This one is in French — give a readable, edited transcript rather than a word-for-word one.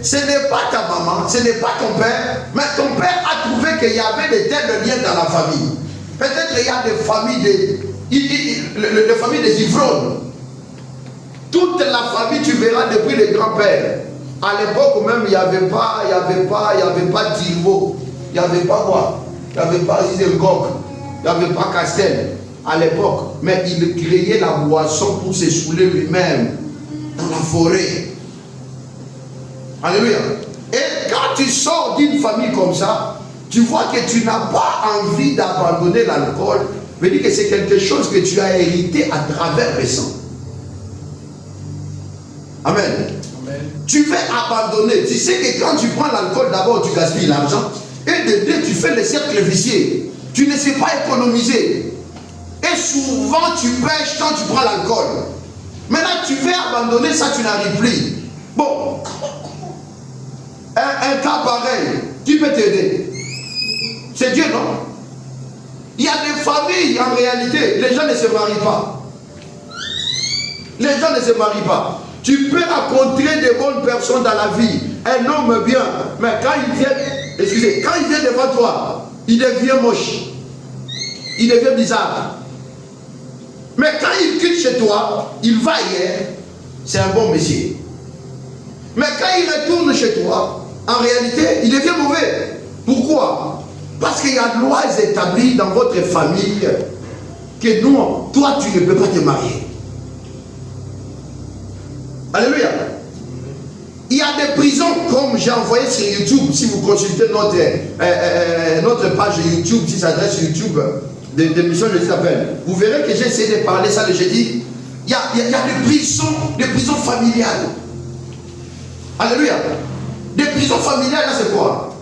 Ce n'est pas ta maman, ce n'est pas ton père, mais ton père a trouvé qu'il y avait de tels liens dans la famille. Peut-être il y a des familles des familles des ivrognes. Toute la famille, tu verras depuis les grands-pères. À l'époque même, il n'y avait pas d'Ilvo, il n'y avait pas quoi, il n'y avait pas Zizengok, il n'y avait pas Castel à l'époque. Mais il créait la boisson pour se saouler lui-même dans la forêt. Alléluia. Et quand tu sors d'une famille comme ça, tu vois que tu n'as pas envie d'abandonner l'alcool. Je veux dire que c'est quelque chose que tu as hérité à travers le sang. Amen. Amen. Tu veux abandonner. Tu sais que quand tu prends l'alcool, d'abord tu gaspilles l'argent. Et de deux, tu fais le cercle vicieux. Tu ne sais pas économiser. Et souvent tu pêches quand tu prends l'alcool. Maintenant tu veux abandonner ça, tu n'arrives plus. Bon. Un cas pareil, qui peut t'aider? C'est Dieu, non? Il y a des familles, en réalité, les gens ne se marient pas. Les gens ne se marient pas. Tu peux rencontrer de bonnes personnes dans la vie, un homme bien, mais quand il vient devant toi, il devient moche. Il devient bizarre. Mais quand il quitte chez toi, il va ailleurs, c'est un bon monsieur. Mais quand il retourne chez toi, en réalité, il devient mauvais. Pourquoi? Parce qu'il y a des lois établies dans votre famille que non, toi tu ne peux pas te marier. Alléluia. Il y a des prisons comme j'ai envoyé sur YouTube. Si vous consultez notre page YouTube qui s'adresse YouTube de Mission Jésus appelle, vous verrez que j'ai essayé de parler ça le jeudi. Il y a des prisons familiales. Alléluia. Des prisons familiales, là c'est quoi?